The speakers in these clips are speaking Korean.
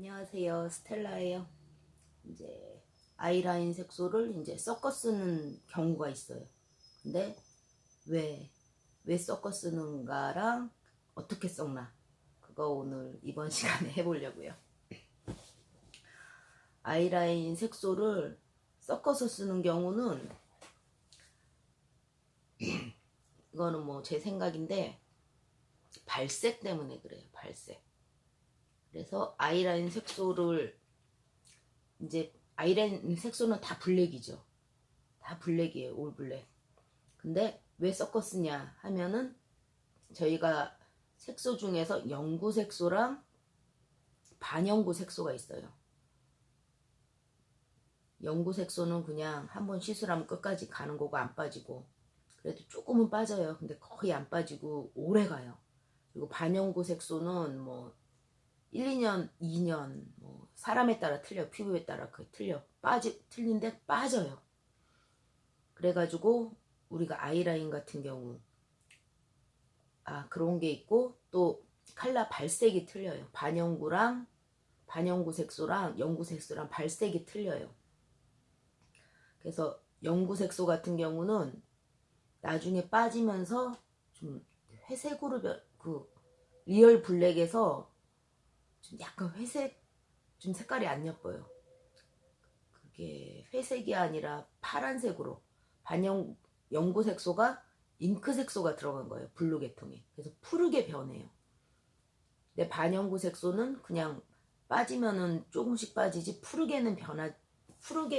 안녕하세요, 스텔라예요. 이제 아이라인 색소를 이제 섞어 쓰는 경우가 있어요. 근데 왜 섞어 쓰는가랑 어떻게 섞나 그거 오늘 이번 시간에 해보려고요. 아이라인 색소를 섞어서 쓰는 경우는 이거는 뭐 제 생각인데 발색 때문에 그래요. 발색. 그래서 아이라인 색소를 이제 아이라인 색소는 다 블랙이죠. 다 블랙이에요. 올 블랙. 근데 왜 섞어 쓰냐 하면은 저희가 색소 중에서 영구 색소랑 반영구 색소가 있어요. 영구 색소는 그냥 한번 시술하면 끝까지 가는 거고 안 빠지고, 그래도 조금은 빠져요. 근데 거의 안 빠지고 오래 가요. 그리고 반영구 색소는 뭐 1, 2년, 2년 뭐 사람에 따라 틀려. 피부에 따라 틀려. 틀린데 빠져요. 그래가지고 우리가 아이라인 같은 경우 그런 게 있고, 또 칼라 발색이 틀려요. 반영구 색소랑 영구 색소랑 발색이 틀려요. 그래서 영구 색소 같은 경우는 나중에 빠지면서 좀 회색으로 리얼 블랙에서 좀 약간 회색, 좀 색깔이 안 예뻐요. 그게 회색이 아니라 파란색으로, 영구 색소가 잉크 색소가 들어간 거예요. 블루 계통에. 그래서 푸르게 변해요. 근데 반영구 색소는 그냥 빠지면은 조금씩 빠지지 푸르게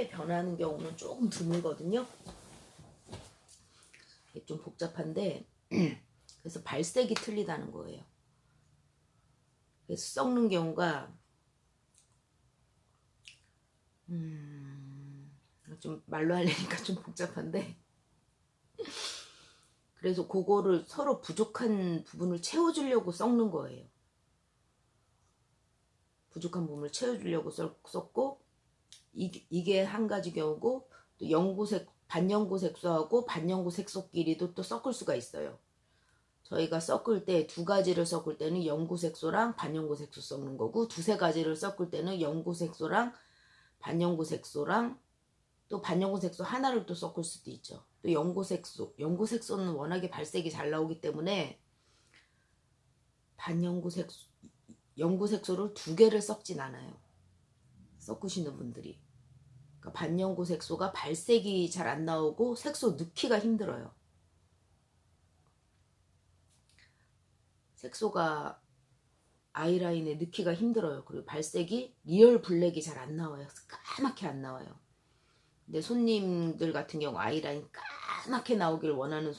변하는 경우는 조금 드물거든요. 이게 좀 복잡한데 그래서 발색이 틀리다는 거예요. 그래서 썩는 경우가 좀 말로 하려니까 좀 복잡한데, 그래서 그거를 서로 부족한 부분을 채워주려고 썩는 거예요. 부족한 부분을 채워주려고 썼고, 이게 한 가지 경우고, 또 반영구 색소하고 반영구 색소끼리도 또 섞을 수가 있어요. 저희가 섞을 때 두 가지를 섞을 때는 영구 색소랑 반영구 색소 섞는 거고, 두세 가지를 섞을 때는 영구 색소랑 반영구 색소랑 또 반영구 색소 하나를 또 섞을 수도 있죠. 또 영구 색소는 워낙에 발색이 잘 나오기 때문에 영구 색소를 두 개를 섞진 않아요. 섞으시는 분들이. 그러니까 반영구 색소가 발색이 잘 안 나오고 색소 넣기가 힘들어요. 색소가 아이라인에 넣기가 힘들어요. 그리고 발색이 리얼 블랙이 잘 안 나와요. 까맣게 안 나와요. 근데 손님들 같은 경우 아이라인 까맣게 나오길 원하는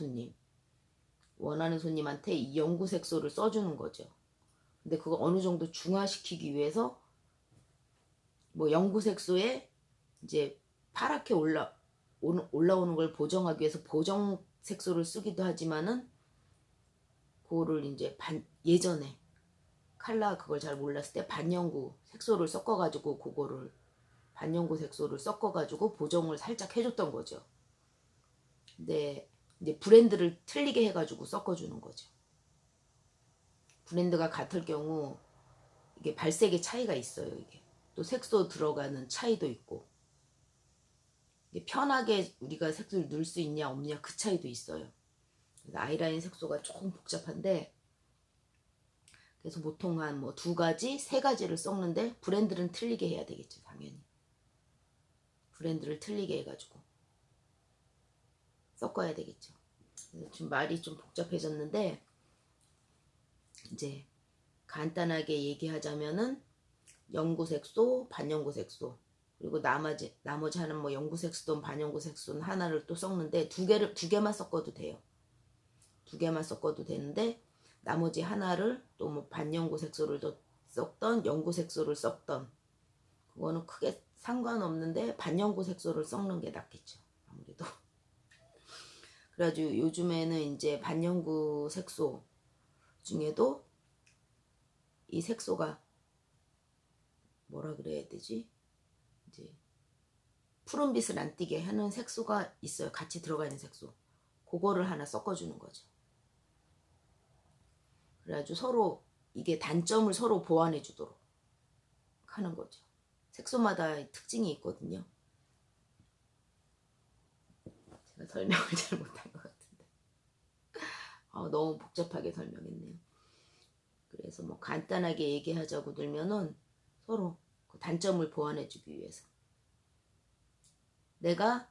손님한테 이 영구 색소를 써주는 거죠. 근데 그거 어느 정도 중화시키기 위해서 뭐 영구 색소에 이제 파랗게 올라오는 걸 보정하기 위해서 보정 색소를 쓰기도 하지만은, 그거를 이제 예전에 칼라 그걸 잘 몰랐을 때 반영구 색소를 섞어가지고 보정을 살짝 해줬던 거죠. 근데 이제 브랜드를 틀리게 해가지고 섞어주는 거죠. 브랜드가 같을 경우 이게 발색의 차이가 있어요. 이게 또 색소 들어가는 차이도 있고, 이게 편하게 우리가 색소를 넣을 수 있냐 없냐 그 차이도 있어요. 그래서 아이라인 색소가 조금 복잡한데, 그래서 보통 한 뭐 두 가지, 세 가지를 섞는데 브랜드는 틀리게 해야 되겠죠. 당연히 브랜드를 틀리게 해가지고 섞어야 되겠죠. 그래서 좀 말이 좀 복잡해졌는데, 이제 간단하게 얘기하자면은 영구 색소, 반영구 색소, 그리고 나머지 하는 뭐 영구 색소든 반영구 색소는 하나를 또 섞는데, 두 개만 섞어도 돼요. 두 개만 섞어도 되는데, 나머지 하나를 또 뭐 반영구 색소를 더 섞던 영구 색소를 섞던, 그거는 크게 상관없는데 반영구 색소를 섞는 게 낫겠죠. 아무래도. 그래가지고 요즘에는 이제 반영구 색소 중에도 이 색소가 뭐라 그래야 되지? 이제 푸른빛을 안 띠게 하는 색소가 있어요. 같이 들어가 있는 색소. 그거를 하나 섞어주는 거죠. 그래가지고 서로 이게 단점을 서로 보완해 주도록 하는 거죠. 색소마다 특징이 있거든요. 제가 설명을 잘 못한 것 같은데 너무 복잡하게 설명했네요. 그래서 뭐 간단하게 얘기하자고 들면은 서로 그 단점을 보완해주기 위해서 내가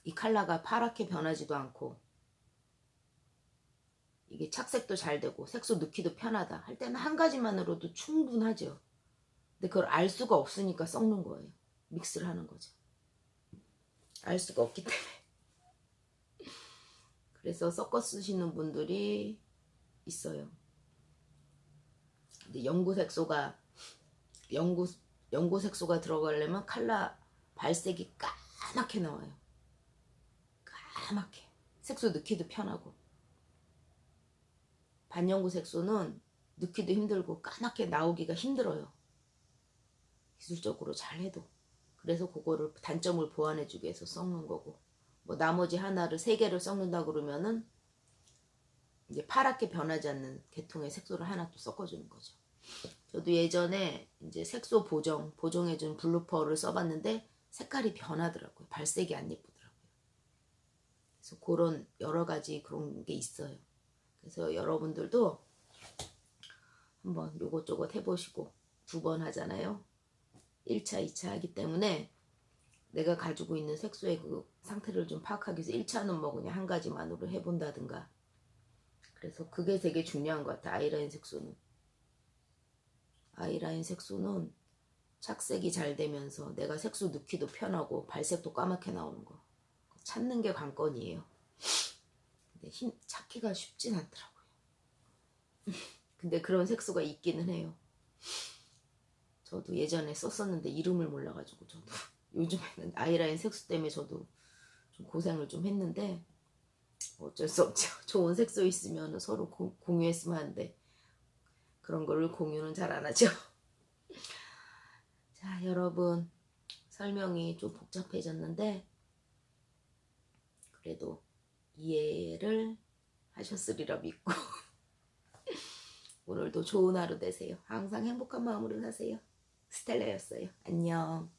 이 컬러가 파랗게 변하지도 않고 이게 착색도 잘 되고 색소 넣기도 편하다 할 때는 한 가지만으로도 충분하죠. 근데 그걸 알 수가 없으니까 섞는 거예요. 믹스를 하는 거죠. 알 수가 없기 때문에. 그래서 섞어 쓰시는 분들이 있어요. 근데 연구 색소가 들어가려면 컬러 발색이 까맣게 나와요. 까맣게. 색소 넣기도 편하고. 반영구 색소는 넣기도 힘들고 까맣게 나오기가 힘들어요. 기술적으로 잘 해도. 그래서 그거를 단점을 보완해주기 위해서 섞는 거고, 뭐 나머지 하나를 3개를 섞는다 그러면은 이제 파랗게 변하지 않는 계통의 색소를 하나 또 섞어주는 거죠. 저도 예전에 이제 색소 보정해준 블루펄을 써봤는데 색깔이 변하더라고요. 발색이 안 예쁘더라고요. 그래서 그런 여러 가지 그런 게 있어요. 그래서 여러분들도 한번 요것저것 해보시고 2번 하잖아요. 1차, 2차 하기 때문에 내가 가지고 있는 색소의 그 상태를 좀 파악하기 위해서 1차는 뭐 그냥 한 가지만으로 해본다든가. 그래서 그게 되게 중요한 것 같아. 아이라인 색소는 착색이 잘 되면서 내가 색소 넣기도 편하고 발색도 까맣게 나오는 거 찾는 게 관건이에요. 근데 찾기가 쉽진 않더라고요. 근데 그런 색소가 있기는 해요. 저도 예전에 썼었는데 이름을 몰라가지고 저도 요즘에는 아이라인 색소 때문에 저도 좀 고생을 좀 했는데 어쩔 수 없죠. 좋은 색소 있으면 서로 공유했으면 하는데 그런 거를 공유는 잘 안 하죠. 자, 여러분 설명이 좀 복잡해졌는데 그래도 이해를 하셨으리라 믿고 오늘도 좋은 하루 되세요. 항상 행복한 마음으로 사세요. 스텔라였어요. 안녕.